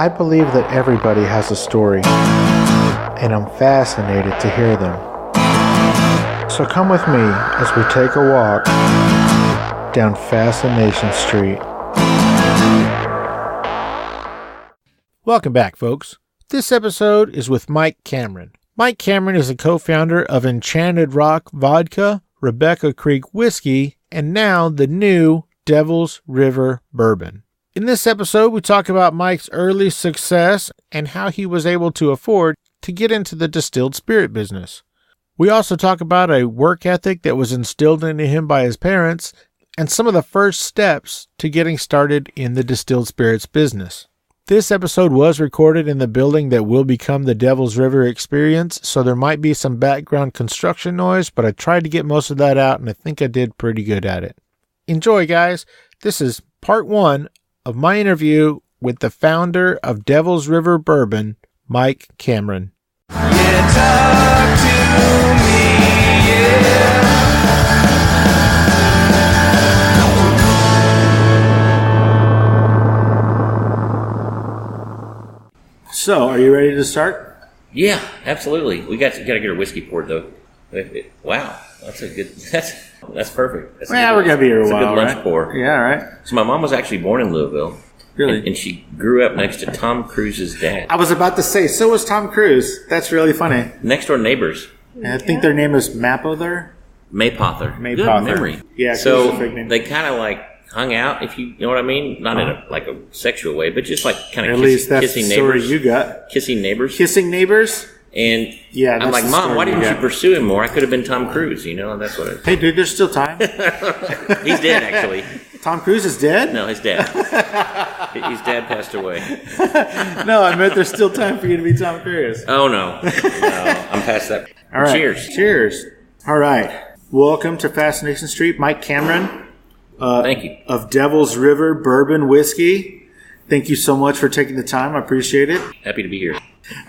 I believe that everybody has a story, and I'm fascinated to hear them. So come with me as we take a walk down Fascination Street. Welcome back, folks. This episode is with Mike Cameron. Mike Cameron is a co-founder of Enchanted Rock Vodka, Rebecca Creek Whiskey, and now the new Devil's River Bourbon. In this episode, we talk about Mike's early success and how he was able to afford to get into the distilled spirit business. We also talk about a work ethic that was instilled into him by his parents and some of the first steps to getting started in the distilled spirits business. This episode was recorded in the building that will become the Devil's River Experience, so there might be some background construction noise, but I tried to get most of that out, and I think I did pretty good at it. Enjoy, guys. This is part 1 of my interview with the founder of Devil's River Bourbon, Mike Cameron. Yeah, talk to me, yeah. So, are you ready to start? Yeah, absolutely. We got to get our whiskey poured though. Wow, that's perfect. That's we're gonna be here a while, a good lunch right? pour. Yeah, right. So my mom was actually born in Louisville. Really? And she grew up next to Tom Cruise's dad. I was about to say, so was Tom Cruise. That's really funny. Next door neighbors. And I think their name is Mapother. Maypother. Maypother. Good memory. Yeah. So they kind of like hung out, if you know what I mean, not in a sexual way, but just like kind of kissing neighbors. You got kissing neighbors. Kissing neighbors. And yeah, I'm like, Mom, why didn't you pursue him more? I could have been Tom Cruise, you know. That's what. Hey, dude, there's still time. He's dead, actually. Tom Cruise is dead? No, his dad. His dad passed away. No, I meant there's still time for you to be Tom Cruise. Oh no, I'm past that. All right. Cheers. All right. Welcome to Fascination Street, Mike Cameron. Thank you. Of Devil's River Bourbon Whiskey. Thank you so much for taking the time. I appreciate it. Happy to be here.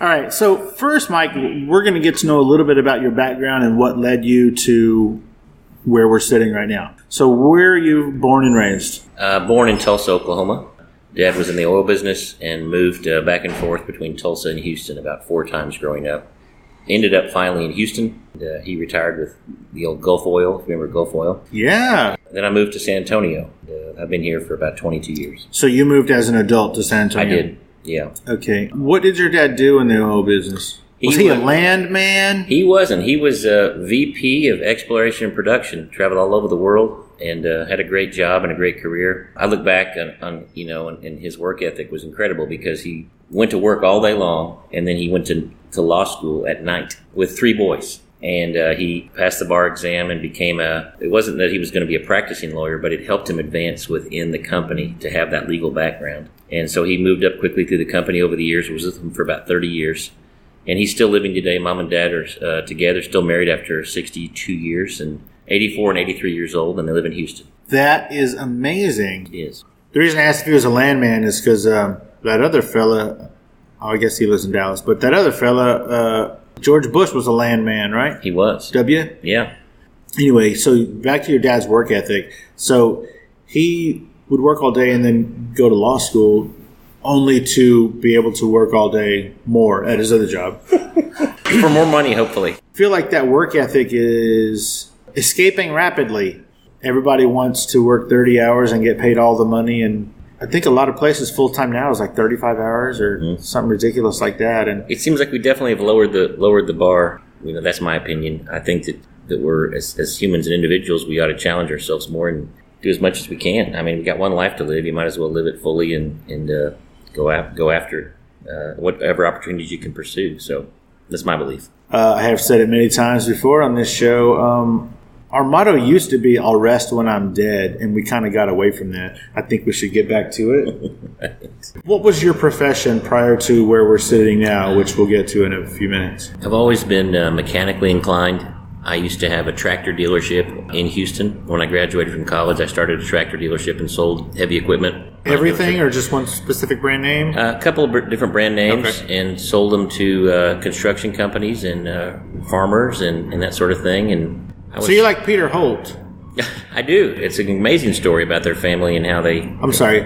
All right. So first, Mike, we're going to get to know a little bit about your background and what led you to where we're sitting right now. So where are you born and raised? Born in Tulsa, Oklahoma. Dad was in the oil business and moved back and forth between Tulsa and Houston about 4 times growing up. Ended up finally in Houston. He retired with the old Gulf Oil, if you remember Gulf Oil. Yeah. Then I moved to San Antonio. I've been here for about 22 years. So you moved as an adult to San Antonio? I did, yeah. Okay. What did your dad do in the oil business? Was he a landman? He wasn't. He was a VP of exploration and production, traveled all over the world, and had a great job and a great career. I look back on and his work ethic was incredible because he went to work all day long, and then he went to law school at night with 3 boys. And he passed the bar exam and became it wasn't that he was going to be a practicing lawyer, but it helped him advance within the company to have that legal background. And so he moved up quickly through the company over the years, was with them for about 30 years. And he's still living today. Mom and Dad are together, still married after 62 years, and 84 and 83 years old, and they live in Houston. That is amazing. It is. The reason I asked if he was a landman is because that other fella, I guess he lives in Dallas, but that other fella, George Bush, was a landman, right? He was. W? Yeah. Anyway, so back to your dad's work ethic. So he would work all day and then go to law school only to be able to work all day more at his other job. For more money, hopefully. I feel like that work ethic is escaping rapidly. Everybody wants to work 30 hours and get paid all the money, and I think a lot of places full-time now is like 35 hours or something ridiculous like that. And it seems like we definitely have lowered the bar. You know, that's my opinion. I think that we're, as humans and individuals, we ought to challenge ourselves more and do as much as we can. I mean, we got one life to live. You might as well live it fully and go after whatever opportunities you can pursue. So that's my belief. I have said it many times before on this show. Our motto used to be, I'll rest when I'm dead, and we kind of got away from that. I think we should get back to it. Right. What was your profession prior to where we're sitting now, which we'll get to in a few minutes? I've always been mechanically inclined. I used to have a tractor dealership in Houston. When I graduated from college, I started a tractor dealership and sold heavy equipment. Everything, or just one specific brand name? A couple of different brand names, and sold them to construction companies and farmers and that sort of thing. And so you're like Peter Holt. I do. It's an amazing story about their family and how they... I'm sorry.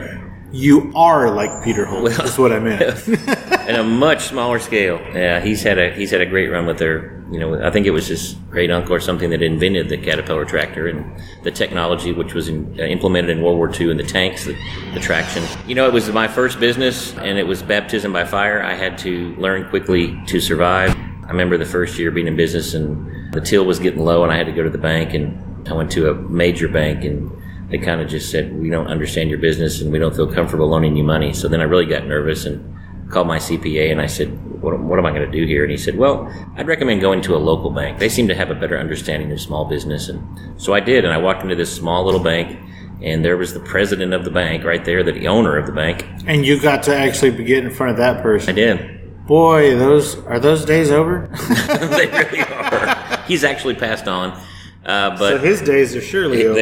You are like Peter Holt. That's what I meant. At a much smaller scale. Yeah, he's had a great run with their, I think it was his great uncle or something that invented the Caterpillar tractor and the technology which was implemented in World War II and the tanks, the traction. It was my first business and it was baptism by fire. I had to learn quickly to survive. I remember the first year being in business and the till was getting low and I had to go to the bank, and I went to a major bank and they kind of just said, we don't understand your business and we don't feel comfortable loaning you money. So then I really got nervous and called my CPA and I said, what am I going to do here? And he said, well, I'd recommend going to a local bank. They seem to have a better understanding of small business. And so I did, and I walked into this small little bank, and there was the president of the bank right there, the owner of the bank. And you got to actually get in front of that person. I did. Boy, are those days over? They really are. He's actually passed on. But so his days are surely over.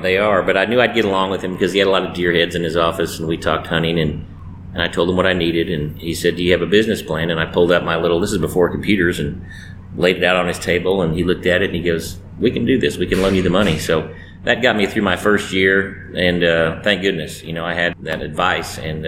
They are. But I knew I'd get along with him because he had a lot of deer heads in his office, and we talked hunting, and I told him what I needed, and he said, do you have a business plan? And I pulled out this is before computers, and laid it out on his table, and he looked at it, and he goes, we can do this. We can loan you the money. So that got me through my first year, and thank goodness, I had that advice, and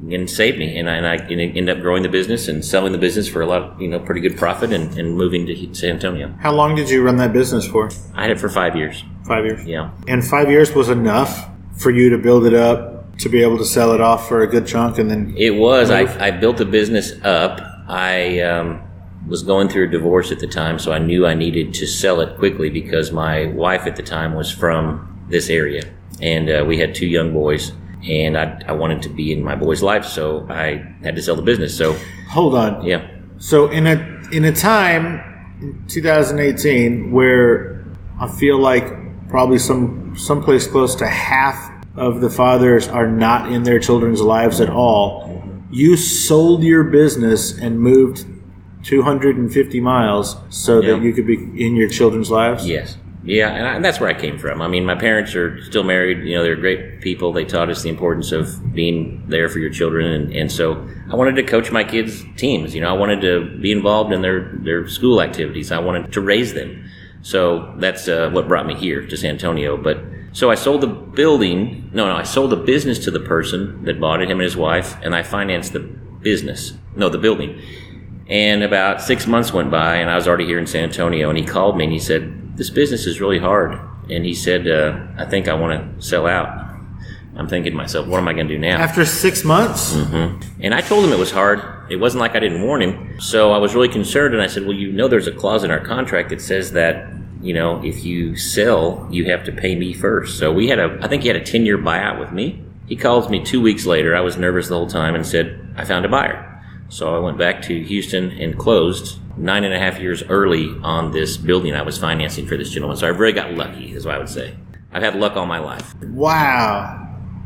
it saved me, and I ended up growing the business and selling the business for a lot, pretty good profit, and moving to San Antonio. How long did you run that business for? I had it for 5 years. 5 years? Yeah. And 5 years was enough for you to build it up, to be able to sell it off for a good chunk, and then... It was. I built the business up. I was going through a divorce at the time, so I knew I needed to sell it quickly because my wife at the time was from this area, and we had 2 young boys, and I wanted to be in my boys' life, so I had to sell the business. So hold on. Yeah. So in a time in 2018 where I feel like probably someplace close to half of the fathers are not in their children's lives at all, you sold your business and moved 250 miles so that you could be in your children's lives? Yes. Yeah, and that's where I came from. I mean, my parents are still married. They're great people. They taught us the importance of being there for your children. And so I wanted to coach my kids' teams. I wanted to be involved in their school activities. I wanted to raise them. So that's what brought me here to San Antonio. So I sold the building. I sold the business to the person that bought it, him and his wife, and I financed the building. And about 6 months went by, and I was already here in San Antonio, and he called me and he said, this business is really hard. And he said, I think I want to sell out. I'm thinking to myself, what am I going to do now? After 6 months? Mm-hmm. And I told him it was hard. It wasn't like I didn't warn him. So I was really concerned, and I said, well, there's a clause in our contract that says that, if you sell, you have to pay me first. So I think he had a 10-year buyout with me. He calls me 2 weeks later. I was nervous the whole time and said, I found a buyer. So I went back to Houston and closed 9.5 years early on this building I was financing for this gentleman. So I really got lucky, is what I would say. I've had luck all my life. Wow.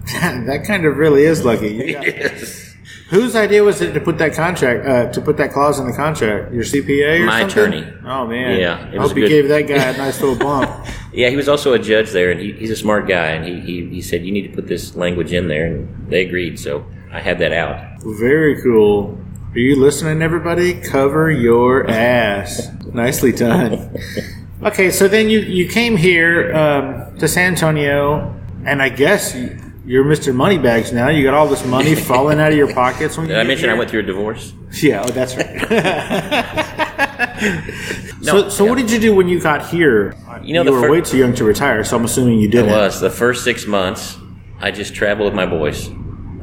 That kind of really is lucky. Yes. Whose idea was it to put that clause in the contract? Your CPA or my something? attorney. Oh, man. Yeah. I hope you gave that guy a nice little bump. Yeah, he was also a judge there, and he's a smart guy, and he said, you need to put this language in there, and they agreed, so I had that out. Very cool. Are you listening, everybody? Cover your ass. Nicely done. Okay, so then you came here to San Antonio, and I guess you're Mr. Moneybags now. You got all this money falling out of your pockets. Did I mention I went through a divorce? Yeah, that's right. So what did you do when you got here? You were way too young to retire, so I'm assuming you didn't. It was. The first 6 months, I just traveled with my boys.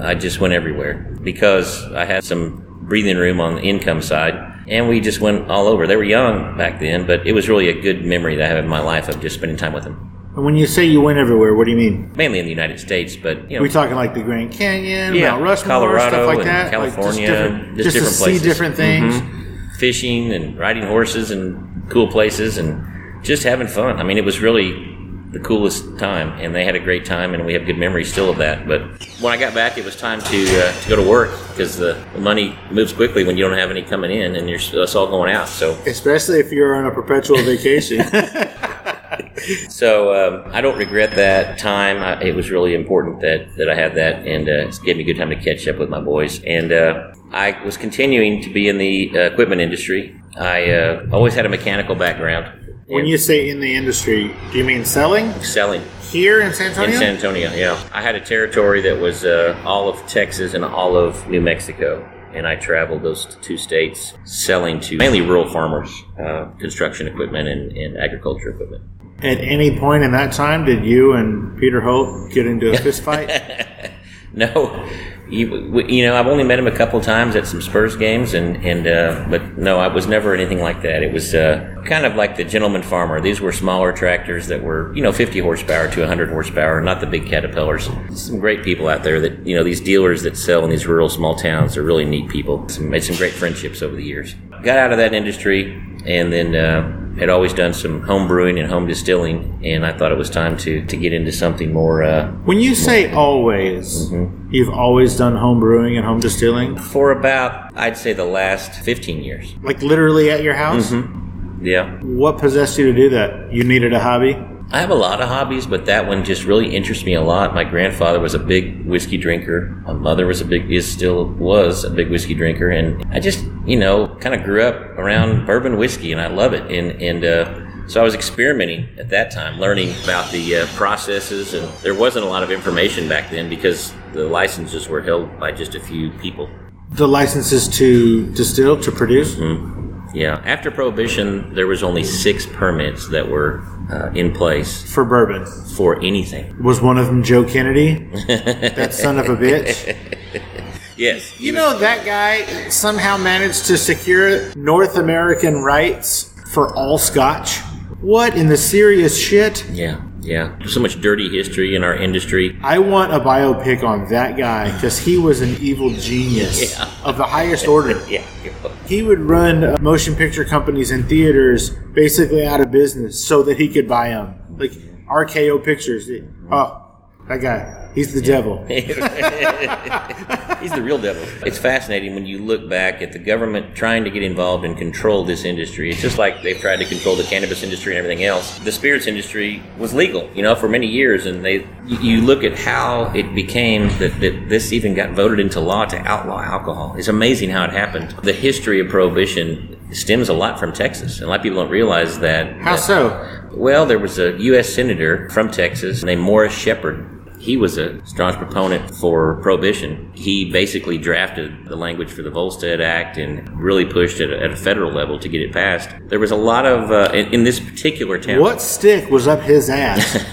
I just went everywhere because I had some breathing room on the income side, and we just went all over. They were young back then, but it was really a good memory that I have in my life of just spending time with them. And when you say you went everywhere, what do you mean? Mainly in the United States, but we're talking like the Grand Canyon, Mount Rushmore, Colorado, stuff like that, California, just different to places. See different things, fishing and riding horses and cool places and just having fun. I mean, it was really the coolest time, and they had a great time, and we have good memories still of that. But when I got back, it was time to go to work because the money moves quickly when you don't have any coming in, and it's all going out. So especially if you're on a perpetual vacation. So I don't regret that time. It was really important that I had that, and it gave me a good time to catch up with my boys. And I was continuing to be in the equipment industry. I always had a mechanical background. When you say in the industry, do you mean selling? Selling. Here in San Antonio? In San Antonio, yeah. I had a territory that was all of Texas and all of New Mexico. And I traveled those two states selling to mainly rural farmers, construction equipment and agriculture equipment. At any point in that time, did you and Peter Holt get into a fist fight? No. I've only met him a couple times at some Spurs games, but no, I was never anything like that. It was kind of like the gentleman farmer. These were smaller tractors that were, 50 horsepower to 100 horsepower, not the big Caterpillars. Some great people out there that, these dealers that sell in these rural small towns are really neat people. Made some great friendships over the years. Got out of that industry and then had always done some home brewing and home distilling, and I thought it was time to get into something more. When you say always, you've always done home brewing and home distilling? For about, I'd say, the last 15 years. Like literally at your house? Mm-hmm. Yeah. What possessed you to do that? You needed a hobby? I have a lot of hobbies, but that one just really interests me a lot. My grandfather was a big whiskey drinker. My mother was still was a big whiskey drinker, and I just, kind of grew up around bourbon whiskey, and I love it. And so I was experimenting at that time, learning about the processes, and there wasn't a lot of information back then because the licenses were held by just a few people. The licenses to distill, to produce? Mm-hmm. Yeah. After Prohibition, there was only 6 permits that were in place. For bourbon? For anything. Was one of them Joe Kennedy? That son of a bitch? Yes. That guy somehow managed to secure North American rights for all Scotch? What in the serious shit? Yeah. There's so much dirty history in our industry. I want a biopic on that guy because he was an evil genius of the highest order. Yeah. He would run motion picture companies and theaters basically out of business so that he could buy them. Like RKO Pictures. Oh, that guy. He's the devil. He's the real devil. It's fascinating when you look back at the government trying to get involved and control this industry. It's just like they've tried to control the cannabis industry and everything else. The spirits industry was legal, for many years, and you look at how it became that this even got voted into law to outlaw alcohol. It's amazing how it happened. The history of Prohibition stems a lot from Texas, and a lot of people don't realize that. How so? Well, there was a U.S. senator from Texas named Morris Shepard. He was a strong proponent for Prohibition. He basically drafted the language for the Volstead Act and really pushed it at a federal level to get it passed. There was a lot of, in this particular town. What stick was up his ass?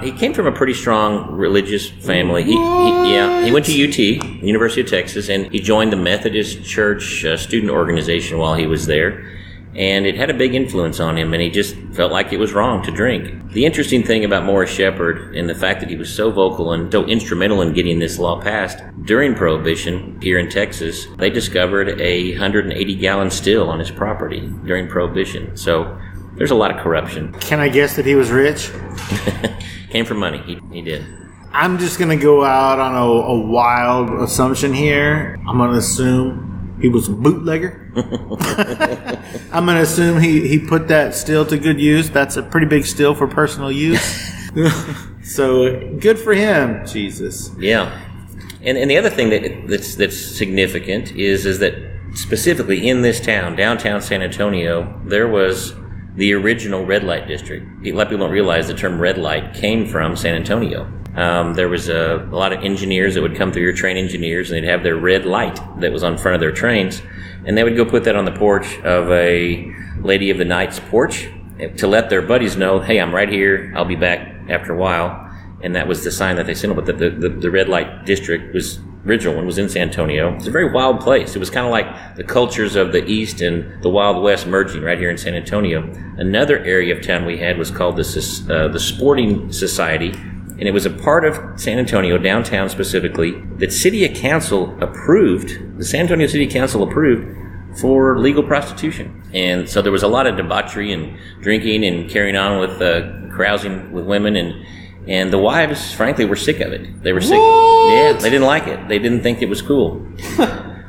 He came from a pretty strong religious family. He went to UT, University of Texas, and he joined the Methodist Church student organization while he was there. And it had a big influence on him, and he just felt like it was wrong to drink. The interesting thing about Morris Shepard and the fact that he was so vocal and so instrumental in getting this law passed, during Prohibition here in Texas, they discovered a 180-gallon still on his property during Prohibition. So there's a lot of corruption. Can I guess that he was rich? Came from money. He did. I'm just going to go out on a wild assumption here. I'm going to assume he was a bootlegger. I'm going to assume he put that still to good use. That's a pretty big still for personal use. So good for him, Jesus. Yeah. And the other thing that's significant is that specifically in this town, downtown San Antonio, there was the original red light district. A lot of people don't realize the term red light came from San Antonio. There was a lot of engineers that would come through, your train engineers, and they'd have their red light that was on front of their trains, and they would go put that on the porch of a Lady of the Night's porch to let their buddies know, hey, I'm right here, I'll be back after a while. And that was the sign that they sent them. But the red light district was original one was in San Antonio. It's a very wild place. It was kind of like the cultures of the East and the Wild West merging right here in San Antonio. Another area of town we had was called the Sporting Society, and it was a part of San Antonio, downtown specifically, that City Council approved. The San Antonio City Council approved for legal prostitution. And so there was a lot of debauchery and drinking and carrying on with carousing with women, and the wives, frankly, were sick of it. They were sick. Yeah, they didn't like it. They didn't think it was cool.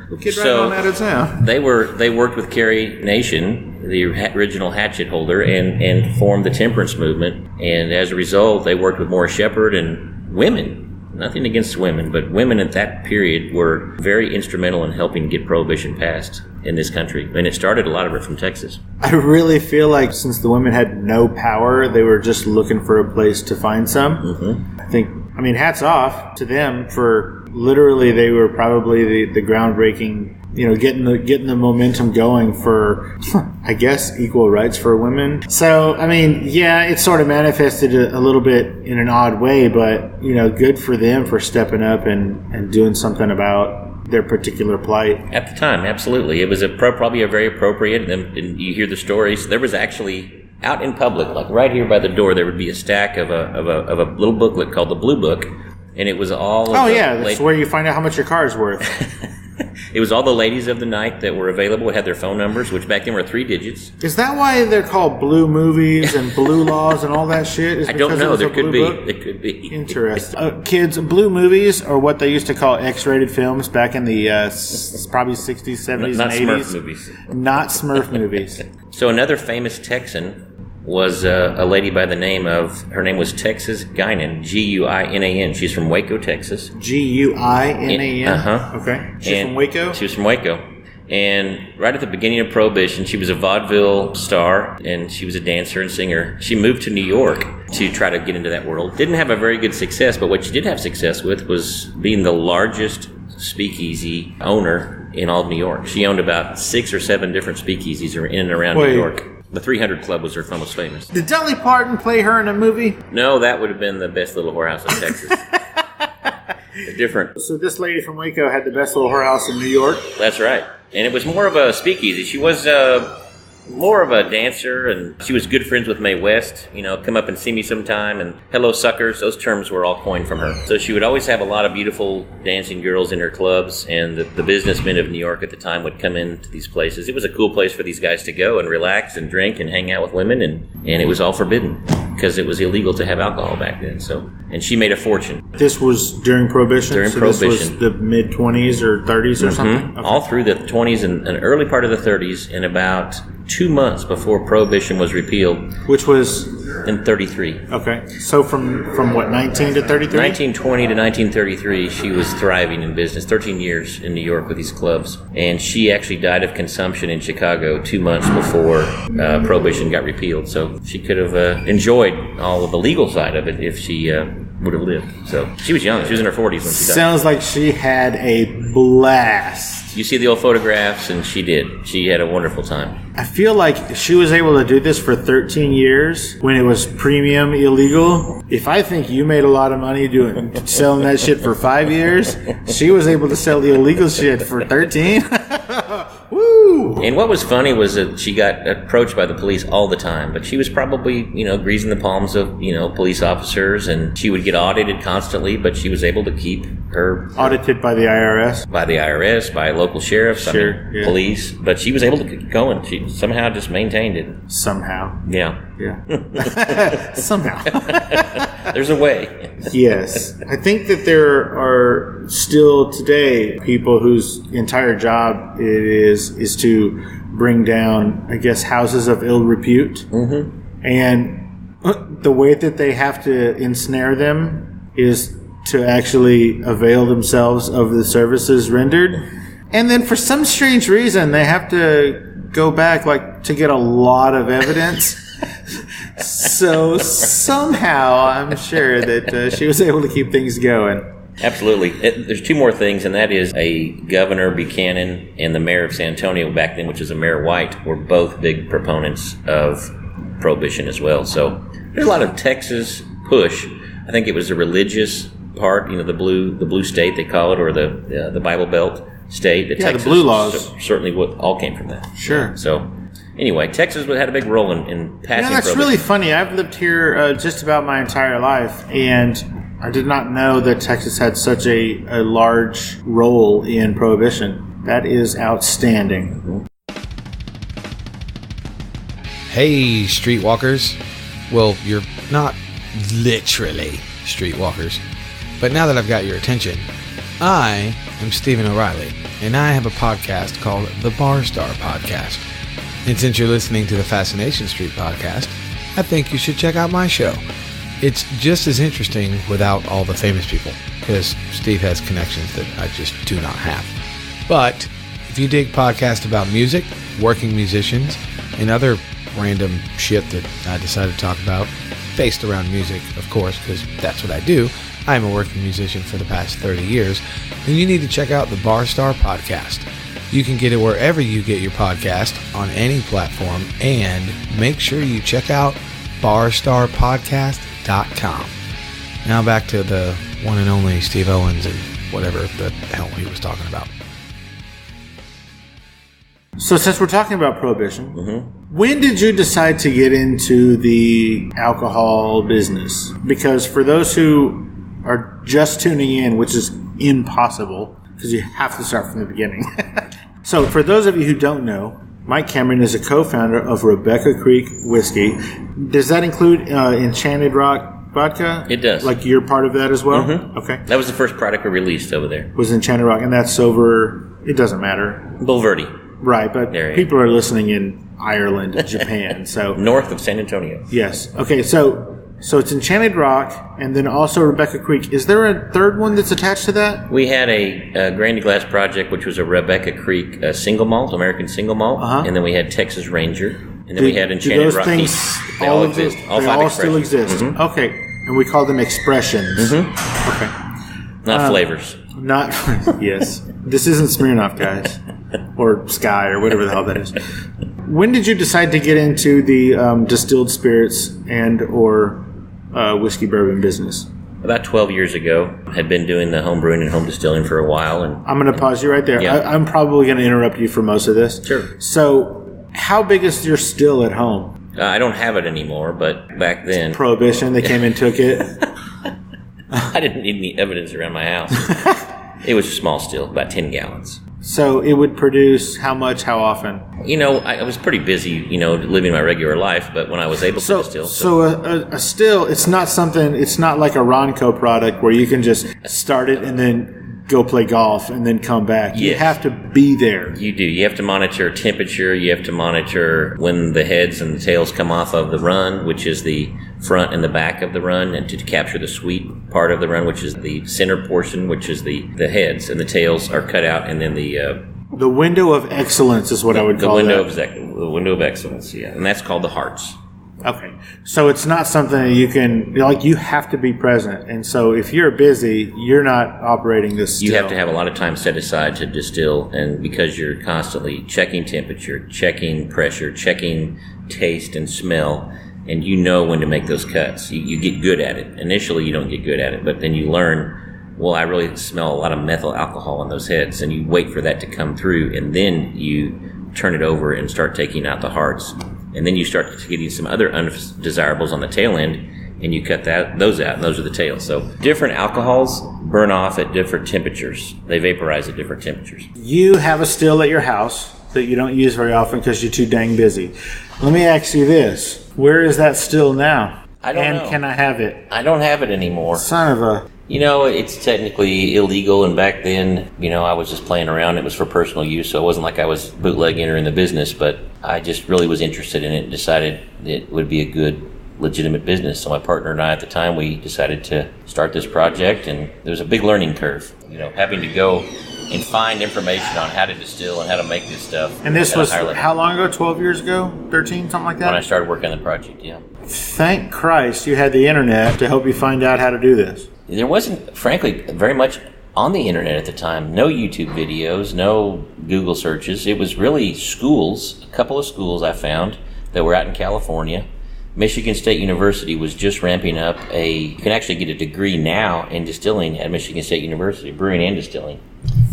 We'll get right on out of town. They worked with Carrie Nation, the original hatchet holder, and formed the temperance movement. And as a result, they worked with Morris Shepard and women nothing against women, but women at that period were very instrumental in helping get Prohibition passed in this country. And it started a lot of it from Texas. I really feel like since the women had no power, they were just looking for a place to find some. Mm-hmm. I mean, hats off to them for literally, they were probably the groundbreaking, getting the momentum going for, I guess, equal rights for women. So, I mean, yeah, it sort of manifested a little bit in an odd way, but, good for them for stepping up and doing something about their particular plight. At the time, absolutely. It was probably a very appropriate, and you hear the stories. There was actually, out in public, like right here by the door, there would be a stack of a little booklet called the Blue Book, and it was all of that's where you find out how much your car is worth. It was all the ladies of the night that were available, had their phone numbers, which back then were 3 digits. Is that why they're called blue movies and blue laws and all that shit? I don't know. There could be. It could be. Interesting. Kids, blue movies are what they used to call X-rated films back in the probably 60s, 70s, not and 80s. Smurf movies. Not Smurf movies. So another famous Texan was a lady by the name of, her name was Texas Guinan, Guinan. She's from Waco, Texas. Guinan? Uh-huh. Okay. She's from Waco? She was from Waco. And right at the beginning of Prohibition, she was a vaudeville star, and she was a dancer and singer. She moved to New York to try to get into that world. Didn't have a very good success, but what she did have success with was being the largest speakeasy owner in all of New York. She owned about 6 or 7 different speakeasies in and around New York. The 300 Club was her most famous. Did Dolly Parton play her in a movie? No, that would have been the best little whorehouse in Texas. Different. So this lady from Waco had the best little whorehouse in New York? That's right. And it was more of a speakeasy. She was more of a dancer, and she was good friends with Mae West. Come up and see me sometime, and hello suckers. Those terms were all coined from her. So she would always have a lot of beautiful dancing girls in her clubs, and the businessmen of New York at the time would come into these places. It was a cool place for these guys to go and relax and drink and hang out with women, and it was all forbidden because it was illegal to have alcohol back then. So, and she made a fortune. This was during Prohibition? During Prohibition. This was the mid-20s or 30s or something? Okay. All through the 20s and an early part of the 30s, and about 2 months before Prohibition was repealed. Which was? In 33. Okay. So from what, 19 to 33? 1920 to 1933, she was thriving in business. 13 years in New York with these clubs. And she actually died of consumption in Chicago 2 months before Prohibition got repealed. So she could have enjoyed all of the legal side of it if she would have lived. So she was young. She was in her 40s when she died. Sounds like she had a blast. You see the old photographs, and she did. She had a wonderful time. I feel like she was able to do this for 13 years when it was premium illegal. If I think you made a lot of money selling that shit for 5 years, she was able to sell the illegal shit for 13. Woo! And what was funny was that she got approached by the police all the time, but she was probably, greasing the palms of, police officers, and she would get audited constantly, but she was able to keep her... Audited by the IRS? By the IRS, by local sheriffs, police, but she was able to keep going. She somehow just maintained it. Somehow. Yeah. Somehow. There's a way. Yes. I think that there are still today people whose entire job it is to bring down, I guess, houses of ill repute. Mm-hmm. And the way that they have to ensnare them is to actually avail themselves of the services rendered. And then for some strange reason, they have to go back to get a lot of evidence. So somehow I'm sure that she was able to keep things going. Absolutely. There's 2 more things, and that is a Governor Buchanan and the mayor of San Antonio back then, which is a Mayor White, were both big proponents of Prohibition as well. So there's a lot of Texas push. I think it was the religious part, the blue state they call it, or the Bible Belt state. Texas, the blue laws certainly all came from that. Sure. So anyway, Texas had a big role in passing. That's Prohibition. really funny. I've lived here just about my entire life, and I did not know that Texas had such a large role in Prohibition. That is outstanding. Hey, streetwalkers. Well, you're not literally streetwalkers, but now that I've got your attention, I am Stephen O'Reilly, and I have a podcast called the Bar Star Podcast. And since you're listening to the Fascination Street podcast, I think you should check out my show. it's just as interesting without all the famous people, because Steve has connections that I just do not have. But if you dig podcasts about music, working musicians, and other random shit that I decided to talk about, based around music, of course, because that's what I do. I'm a working musician for the past 30 years, then you need to check out the Bar Star Podcast. You can get it wherever you get your podcast, on any platform, and make sure you check out barstarpodcast.com. Now back to the one and only Steve Owens and whatever the hell he was talking about. So since we're talking about Prohibition, when did you decide to get into the alcohol business? Because for those who are just tuning in, which is impossible, because you have to start from the beginning. So for those of you who don't know, Mike Cameron is a co-founder of Rebecca Creek Whiskey. Does that include Enchanted Rock Vodka? It does. Like you're part of that as well? Okay. That was the first product we released over there. Was Enchanted Rock, and that's over, it doesn't matter. Bulverde. Right, but people are listening in Ireland and Japan, so... North of San Antonio. Yes. Okay, so it's Enchanted Rock, and then also Rebecca Creek. Is there a third one that's attached to that? We had a Grandy Glass project, which was a Rebecca Creek single malt, American single malt, and then we had Texas Ranger, and then we had Enchanted Rock. Things, they all exist. All they five all still exist. Okay, and we call them expressions. Okay. Not flavors. Not, yes. This isn't Smirnoff, guys. Or Sky, or whatever the hell that is. When did you decide to get into the distilled spirits and or whiskey bourbon business? About 12 years ago. Had been doing the home brewing and home distilling for a while. And I'm going to pause you right there. Yeah. I'm probably going to interrupt you for most of this. Sure. So, how big is your still at home? I don't have it anymore, but back then... Prohibition, they came and took it. I didn't need any evidence around my house. It was a small still, about 10 gallons. So it would produce how much, how often? You know, I was pretty busy, living my regular life, but when I was able to distill... So a still, it's not like a Ronco product where you can just start it and then go play golf and then come back. Yes. You have to be there. You do. You have to monitor temperature. You have to monitor when the heads and the tails come off of the run, which is the front and the back of the run, and to capture the sweet part of the run, which is the center portion, which is the heads, and the tails are cut out, and then the window of excellence is what I would call the window of excellence, yeah, and that's called the hearts. Okay, so it's not something that you can, you have to be present, and so if you're busy, you're not operating this still. You have to have a lot of time set aside to distill, and because you're constantly checking temperature, checking pressure, checking taste and smell, and you know when to make those cuts. You get good at it. Initially, you don't get good at it, but then you learn, well, I really smell a lot of methyl alcohol in those heads, and you wait for that to come through, and then you turn it over and start taking out the hearts. And then you start getting some other undesirables on the tail end, and you cut those out, and those are the tails. So different alcohols burn off at different temperatures. They vaporize at different temperatures. You have a still at your house that you don't use very often because you're too dang busy. Let me ask you this. Where is that still now? I don't know. And can I have it? I don't have it anymore. Son of a... It's technically illegal, and back then, I was just playing around. It was for personal use, so it wasn't like I was bootlegging or in the business, but I just really was interested in it and decided it would be a good, legitimate business. So my partner and I at the time, we decided to start this project, and there was a big learning curve, having to go and find information on how to distill and how to make this stuff. And this was how long ago? 12 years ago? 13? Something like that? When I started working on the project, yeah. Thank Christ you had the internet to help you find out how to do this. There wasn't, frankly, very much on the internet at the time. No YouTube videos, no Google searches. It was really schools, a couple of schools I found that were out in California. Michigan State University was just ramping up you can actually get a degree now in distilling at Michigan State University, brewing and distilling.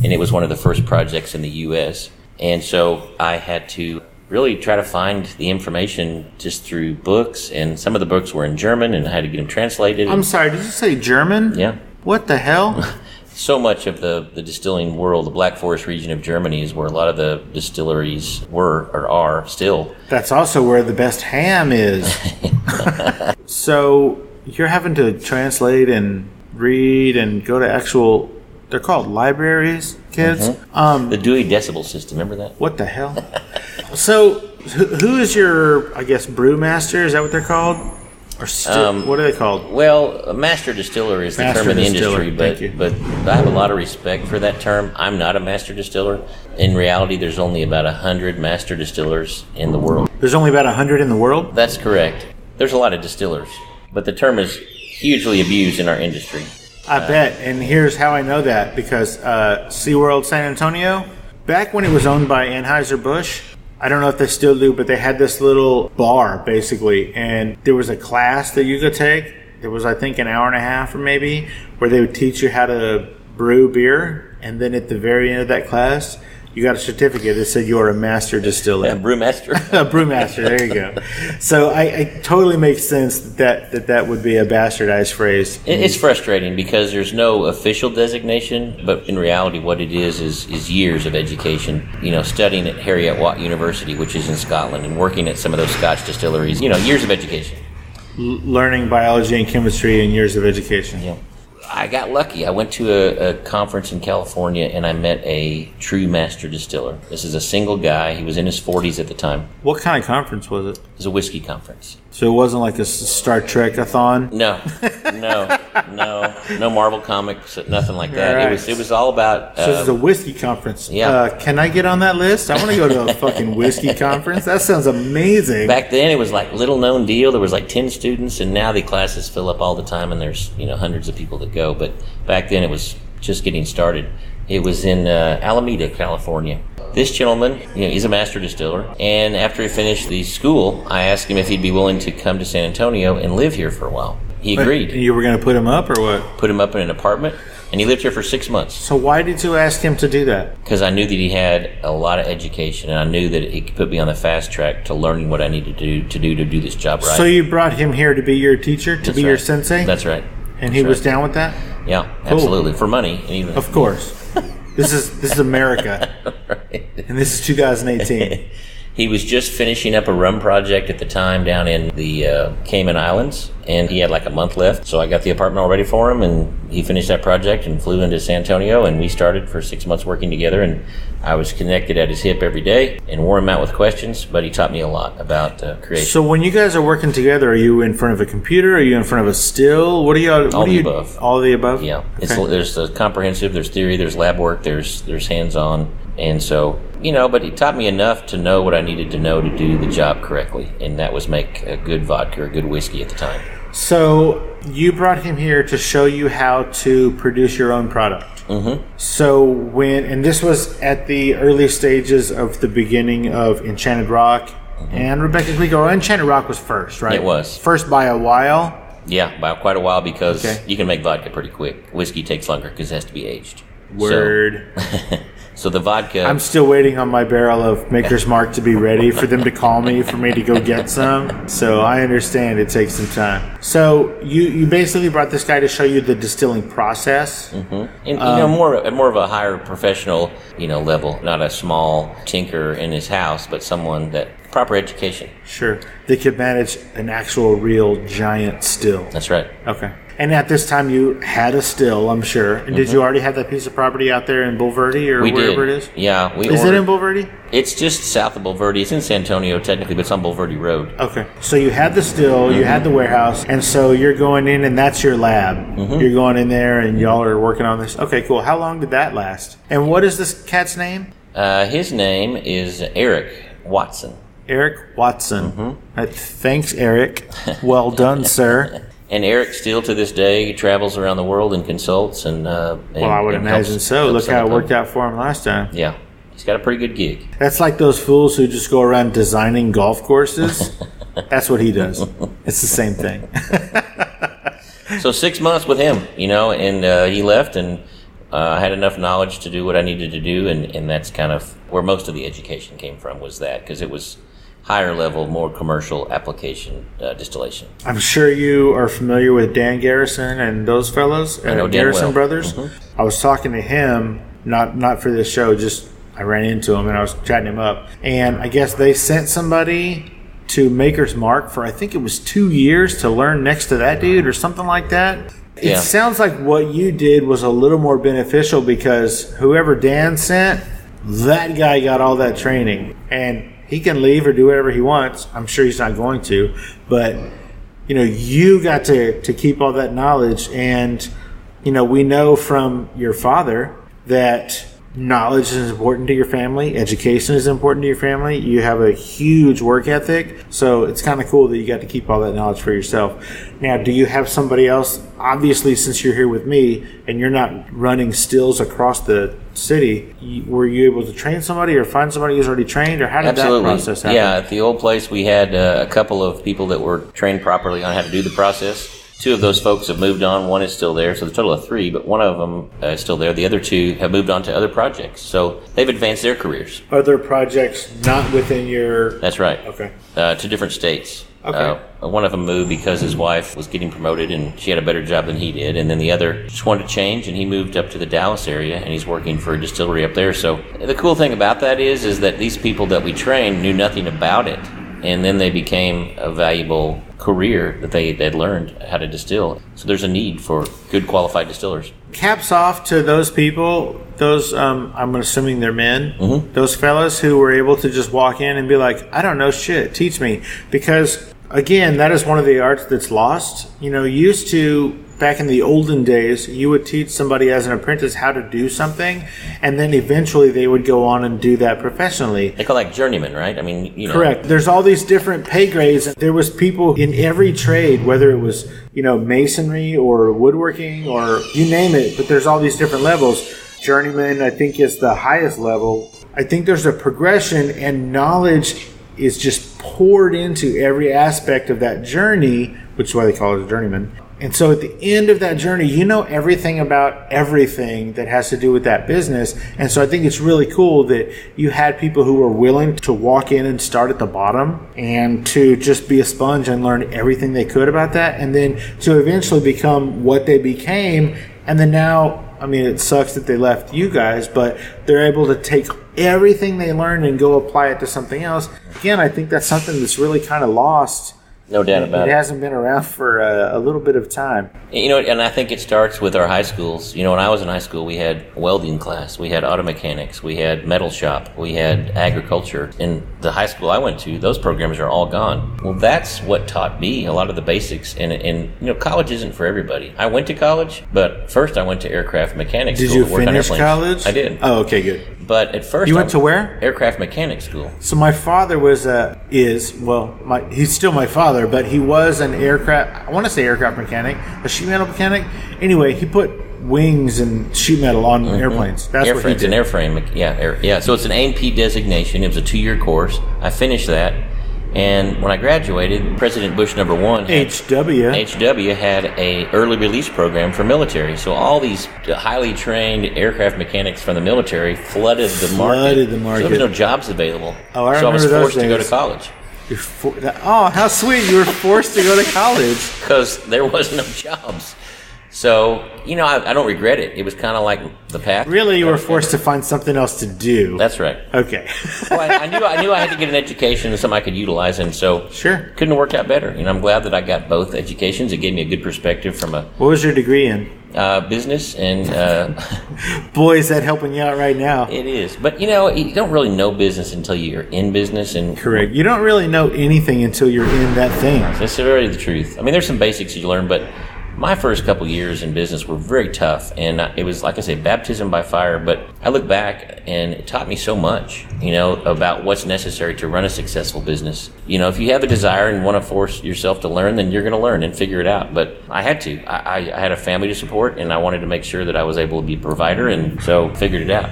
And it was one of the first projects in the U.S. And so I had to really try to find the information just through books, and some of the books were in German, and I had to get them translated. I'm sorry, did you say German? Yeah. What the hell? So much of the distilling world, the Black Forest region of Germany, is where a lot of the distilleries were or are still. That's also where the best ham is. So you're having to translate and read and go to actual, they're called libraries, kids? The Dewey Decibel System, remember that? What the hell? So who is your, I guess, brewmaster? Is that what they're called? Or what are they called? Well, a master distiller is the term in the industry, but I have a lot of respect for that term. I'm not a master distiller. In reality, there's only about 100 master distillers in the world. There's only about 100 in the world? That's correct. There's a lot of distillers, but the term is hugely abused in our industry. I bet, and here's how I know that, because SeaWorld San Antonio, back when it was owned by Anheuser-Busch, I don't know if they still do, but they had this little bar, basically, and there was a class that you could take. There was, I think, an hour and a half or maybe, where they would teach you how to brew beer, and then at the very end of that class, you got a certificate that said you are a master distiller. A brewmaster. A brewmaster, there you go. So I totally makes sense that would be a bastardized phrase. It's frustrating because there's no official designation, but in reality what it is years of education. Studying at Heriot-Watt University, which is in Scotland, and working at some of those Scotch distilleries. Years of education. Learning biology and chemistry and years of education. Yeah. I got lucky. I went to a conference in California and I met a true master distiller. This is a single guy. He was in his 40s at the time. What kind of conference was it? It was a whiskey conference. So it wasn't like a Star Trek-a-thon? No Marvel comics, nothing like that. Right. It was all about... so this is a whiskey conference. Yeah. Can I get on that list? I want to go to a fucking whiskey conference. That sounds amazing. Back then it was like little known deal. There was like 10 students, and now the classes fill up all the time, and there's hundreds of people that go. But back then it was just getting started. It was in Alameda, California. This gentleman, he's a master distiller, and after he finished the school, I asked him if he'd be willing to come to San Antonio and live here for a while. He agreed. And you were going to put him up, or what? Put him up in an apartment, and he lived here for 6 months. So why did you ask him to do that? Because I knew that he had a lot of education, and I knew that he could put me on the fast track to learning what I needed to do this job right. So you brought him here to be your teacher, to be your sensei? That's right. And he was down with that? Yeah, cool. Absolutely. For money. And even, of course. This is America. Right. And this is 2018. He was just finishing up a rum project at the time down in the Cayman Islands, and he had like a month left. So I got the apartment all ready for him, and he finished that project and flew into San Antonio, and we started for 6 months working together, and I was connected at his hip every day and wore him out with questions, but he taught me a lot about creation. So when you guys are working together, are you in front of a computer? Are you in front of a still? What are you? All the above. All of the above? Yeah. Okay. There's comprehensive, there's theory, there's lab work, there's hands-on. And so, but he taught me enough to know what I needed to know to do the job correctly, and that was make a good vodka or good whiskey at the time. So you brought him here to show you how to produce your own product. Mm-hmm. So and this was at the early stages of the beginning of Enchanted Rock and Rebecca Creek, or Enchanted Rock was first, right? It was. First by a while? Yeah, by quite a while, because you can make vodka pretty quick. Whiskey takes longer because it has to be aged. Word. So the vodka... I'm still waiting on my barrel of Maker's Mark to be ready for them to call me for me to go get some. So I understand it takes some time. So you basically brought this guy to show you the distilling process. Mm-hmm. And more of a higher professional level, not a small tinker in his house, but someone that proper education. Sure. They could manage an actual real giant still. That's right. Okay. And at this time, you had a still, I'm sure. And did you already have that piece of property out there in Bulverde or wherever it is? Yeah. Is it in Bulverde? It's just south of Bulverde. It's in San Antonio, technically, but it's on Bulverde Road. Okay. So you had the still, you had the warehouse, and so you're going in, and that's your lab. Mm-hmm. You're going in there, and y'all are working on this. Okay, cool. How long did that last? And what is this cat's name? His name is Eric Watson. Eric Watson. Mm-hmm. Thanks, Eric. Well done, sir. And Eric still to this day travels around the world and consults and well, I would imagine so. Look how it worked out for him last time. Yeah, he's got a pretty good gig. That's like those fools who just go around designing golf courses. That's what he does. It's the same thing. So 6 months with him, and he left, and I had enough knowledge to do what I needed to do, and that's kind of where most of the education came from, was that, because it was higher level, more commercial application distillation. I'm sure you are familiar with Dan Garrison and those fellows, I know Garrison well. Brothers. Mm-hmm. I was talking to him, not for this show, just I ran into him and I was chatting him up. And I guess they sent somebody to Maker's Mark for, I think it was 2 years, to learn next to that dude or something like that. It sounds like what you did was a little more beneficial, because whoever Dan sent, that guy got all that training. And he can leave or do whatever he wants. I'm sure he's not going to, but you got to keep all that knowledge. And, we know from your father that knowledge is important to your family. Education is important to your family. You have a huge work ethic. So it's kind of cool that you got to keep all that knowledge for yourself. Now, do you have somebody else? Obviously, since you're here with me and you're not running stills across the city, were you able to train somebody or find somebody who's already trained, or how did that process happen? Yeah, at the old place, we had a couple of people that were trained properly on how to do the process. 2 of those folks have moved on. 1 is still there, so the total of 3, but 1 of them is still there. The other 2 have moved on to other projects, so they've advanced their careers. Other projects not within your... That's right. Okay. To different states. Okay. One of them moved because his wife was getting promoted and she had a better job than he did, and then the other just wanted to change, and he moved up to the Dallas area, and he's working for a distillery up there. So the cool thing about that is that these people that we trained knew nothing about it, and then they became a valuable career that they'd learned how to distill. So there's a need for good qualified distillers. Caps off to those people, those, I'm assuming they're men, those fellas who were able to just walk in and be like, I don't know shit, teach me. Because, again, that is one of the arts that's lost. Used to, back in the olden days, you would teach somebody as an apprentice how to do something, and then eventually they would go on and do that professionally. They call it like journeyman, right? I mean, Correct. There's all these different pay grades. There was people in every trade, whether it was, masonry or woodworking or you name it, but there's all these different levels. Journeyman, I think, is the highest level. I think there's a progression, and knowledge is just poured into every aspect of that journey, which is why they call it a journeyman. And so at the end of that journey, you know everything about everything that has to do with that business. And so I think it's really cool that you had people who were willing to walk in and start at the bottom and to just be a sponge and learn everything they could about that, and then to eventually become what they became. And then now, I mean, it sucks that they left you guys, but they're able to take everything they learned and go apply it to something else. Again, I think that's something that's really kind of lost. No doubt about it. It hasn't been around for a little bit of time. And I think it starts with our high schools. When I was in high school, we had welding class, we had auto mechanics, we had metal shop, we had agriculture. In the high school I went to, those programs are all gone. Well, that's what taught me a lot of the basics. And college isn't for everybody. I went to college, but first I went to aircraft mechanics school. Did you to work on finish airplanes. college? I did. Oh, okay, good. But at first, you went to where? Aircraft mechanics school. So my father he's still my father, but he was an aircraft, I want to say aircraft mechanic, a sheet metal mechanic. Anyway, he put wings and sheet metal on airplanes. That's what he did. It's an airframe, So it's an A&P designation. It was a 2-year course. I finished that. And when I graduated, President Bush #1 HW had a early release program for military. So all these highly trained aircraft mechanics from the military flooded the market. So there was no jobs available. Oh, I remember so I was forced those to go days. to college. Oh, how sweet. You were forced to go to college. Because there was no jobs. So, I don't regret it. It was kind of like the path. Really, you were forced to find something else to do. That's right. Okay. Well, I knew I had to get an education and something I could utilize, and so sure, couldn't have worked out better. I'm glad that I got both educations. It gave me a good perspective from a... What was your degree in? Business and... Boy, is that helping you out right now. It is. But, you don't really know business until you're in business. And correct. You don't really know anything until you're in that thing. That's really the truth. I mean, there's some basics you learn, but... My first couple years in business were very tough, and it was, like I say, baptism by fire, but I look back and it taught me so much, about what's necessary to run a successful business. If you have a desire and want to force yourself to learn, then you're going to learn and figure it out. But I had to. I had a family to support, and I wanted to make sure that I was able to be a provider, and so figured it out.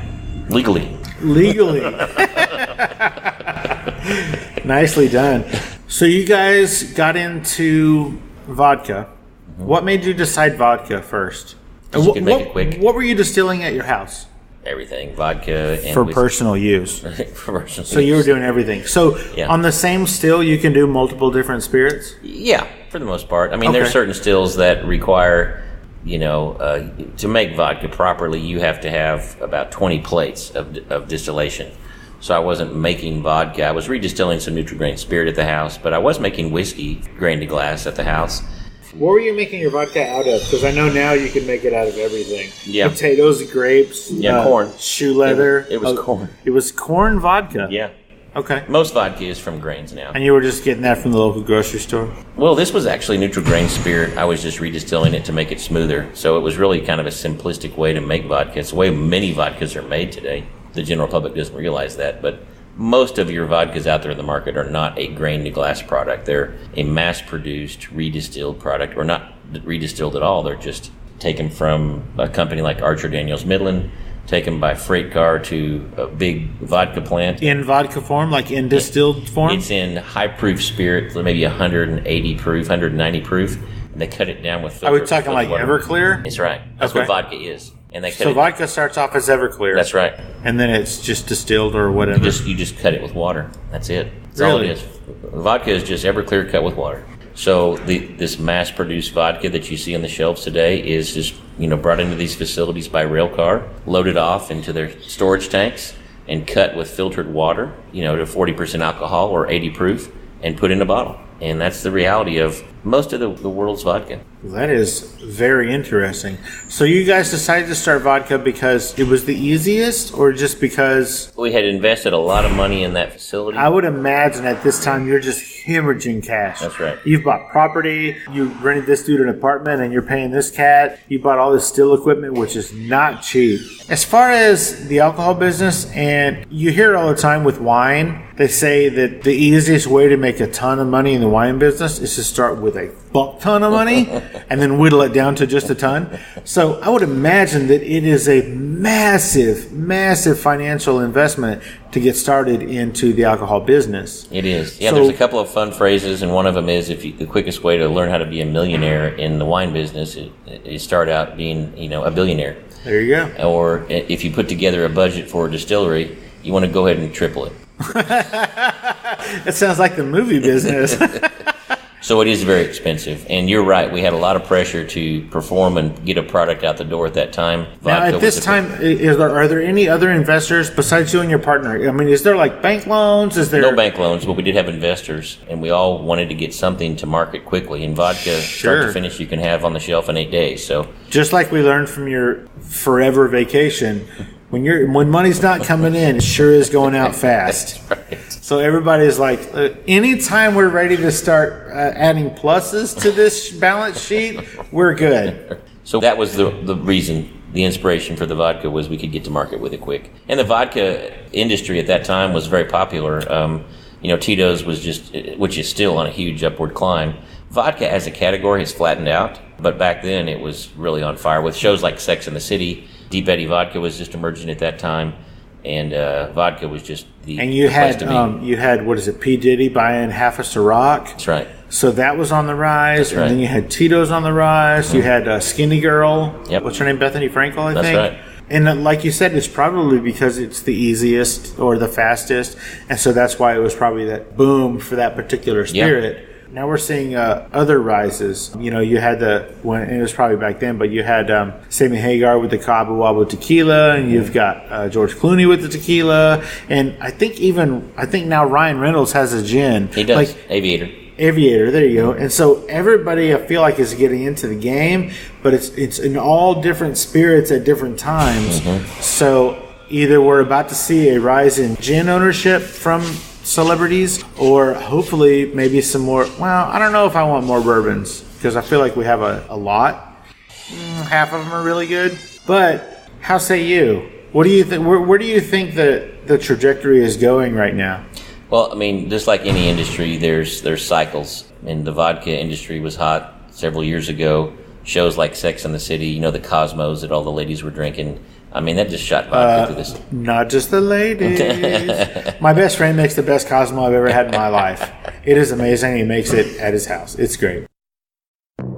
Legally. Nicely done. So you guys got into vodka. What made you decide vodka first? You can make it quick. What were you distilling at your house? Everything. Vodka and for whiskey. Personal use. For personal so use. You were doing everything. So on the same still, you can do multiple different spirits? Yeah, for the most part. I mean, there's certain stills that require, to make vodka properly, you have to have about 20 plates of distillation. So I wasn't making vodka. I was redistilling some Nutri-Grain spirit at the house, but I was making whiskey grain to glass at the house. What were you making your vodka out of? Because I know now you can make it out of everything. Yeah. Potatoes, grapes. Corn. Shoe leather. It was corn. It was corn vodka. Yeah. Okay. Most vodka is from grains now. And you were just getting that from the local grocery store? Well, this was actually neutral grain spirit. I was just redistilling it to make it smoother. So it was really kind of a simplistic way to make vodka. It's the way many vodkas are made today. The general public doesn't realize that, but most of your vodkas out there in the market are not a grain-to-glass product. They're a mass-produced, redistilled product, or not redistilled at all. They're just taken from a company like Archer Daniels Midland, taken by freight car to a big vodka plant. In vodka form, like in distilled form? It's in high-proof spirit, so maybe 180 proof, 190 proof. And they cut it down with filter. Are we talking like water. Everclear? That's right. That's what vodka is. And they cut so vodka starts off as Everclear. That's right. And then it's just distilled or whatever. You just cut it with water. That's it. That's all it is. Vodka is just Everclear cut with water. So this mass-produced vodka that you see on the shelves today is just brought into these facilities by rail car, loaded off into their storage tanks, and cut with filtered water, to 40% alcohol or 80 proof, and put in a bottle. And that's the reality of most of the world's vodka. That is very interesting. So you guys decided to start vodka because it was the easiest, or just because... We had invested a lot of money in that facility. I would imagine at this time you're just hemorrhaging cash. That's right. You've bought property, you rented this dude an apartment, and you're paying this cat. You bought all this still equipment, which is not cheap. As far as the alcohol business, and you hear it all the time with wine, they say that the easiest way to make a ton of money in the wine business is to start with a buck ton of money and then whittle it down to just a ton. So I would imagine that it is a massive, massive financial investment to get started into the alcohol business. It is. Yeah, So- there's a couple of fun phrases, and one of them is the quickest way to learn how to be a millionaire in the wine business is start out being, a billionaire. There you go. Or if you put together a budget for a distillery, you want to go ahead and triple it. It sounds like the movie business. So it is very expensive. And you're right, we had a lot of pressure to perform and get a product out the door at that time. Now, Vodka at this was time, are there any other investors besides you and your partner? I mean, is there like bank loans? Is there no bank loans, but we did have investors, and we all wanted to get something to market quickly. And vodka, start to finish, you can have on the shelf in 8 days. So just like we learned from your forever vacation, when money's not coming in, it sure is going out fast. That's right. So everybody's like, anytime we're ready to start adding pluses to this balance sheet, we're good. So that was the reason, the inspiration for the vodka was we could get to market with it quick. And the vodka industry at that time was very popular. Tito's was just, which is still on a huge upward climb. Vodka as a category has flattened out, but back then it was really on fire with shows like Sex and the City. Deep Eddy vodka was just emerging at that time, and vodka was just the And you place to be. you had what is it? P. Diddy buying half a Ciroc. That's right. So that was on the rise, That's right. and then you had Tito's on the rise. Mm-hmm. You had Skinny Girl. Yep. What's her name? Bethany Frankel, I That's think. right. And like you said, it's probably because it's the easiest or the fastest, and so that's why it was probably that boom for that particular spirit. Yep. Now we're seeing other rises. You had it was probably back then, but you had Sammy Hagar with the Cabo Wabo tequila, and you've got George Clooney with the tequila, and I think now Ryan Reynolds has a gin. He does. Aviator. There you go. And so everybody, I feel like, is getting into the game, but it's in all different spirits at different times. Mm-hmm. So either we're about to see a rise in gin ownership from celebrities, or hopefully maybe some more. Well, I don't know if I want more bourbons, because I feel like we have a lot. Half of them are really good. But how say you? What do you think? Where do you think the trajectory is going right now? Well, I mean, just like any industry, there's cycles. And the vodka industry was hot several years ago. Shows like Sex and the City, the Cosmos that all the ladies were drinking. I mean, that just shot vodka through this. Not just the ladies. My best friend makes the best Cosmo I've ever had in my life. It is amazing. He makes it at his house. It's great.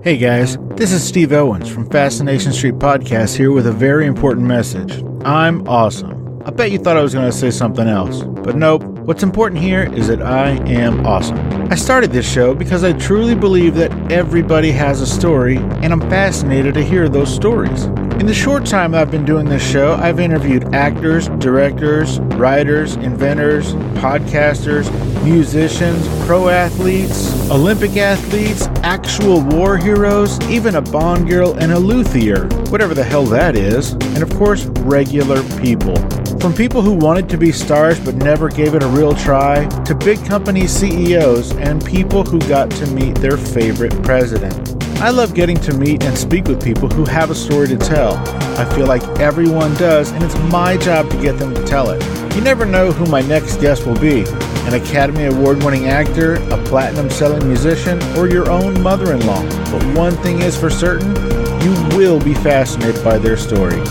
Hey guys, this is Steve Owens from Fascination Street Podcast here with a very important message. I'm awesome. I bet you thought I was going to say something else, but nope. What's important here is that I am awesome. I started this show because I truly believe that everybody has a story, and I'm fascinated to hear those stories. In the short time I've been doing this show, I've interviewed actors, directors, writers, inventors, podcasters, musicians, pro athletes, Olympic athletes, actual war heroes, even a Bond girl and a luthier, whatever the hell that is, and of course, regular people. From people who wanted to be stars but never gave it a real try, to big company CEOs and people who got to meet their favorite president. I love getting to meet and speak with people who have a story to tell. I feel like everyone does, and it's my job to get them to tell it. You never know who my next guest will be. An Academy Award-winning actor, a platinum-selling musician, or your own mother-in-law. But one thing is for certain, you will be fascinated by their story.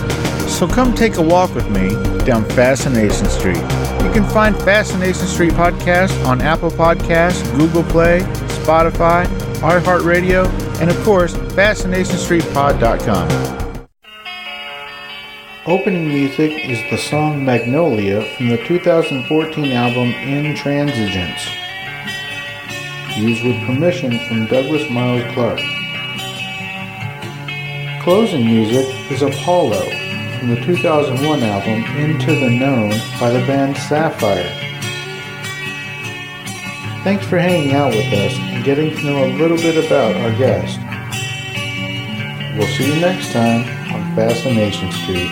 So come take a walk with me down Fascination Street. You can find Fascination Street Podcast on Apple Podcasts, Google Play, Spotify, iHeartRadio, and of course, FascinationStreetPod.com. Opening music is the song Magnolia from the 2014 album Intransigence, used with permission from Douglas Miles Clark. Closing music is Apollo from the 2001 album Into the Known by the band Sapphire. Thanks for hanging out with us and getting to know a little bit about our guest. We'll see you next time on Fascination Street.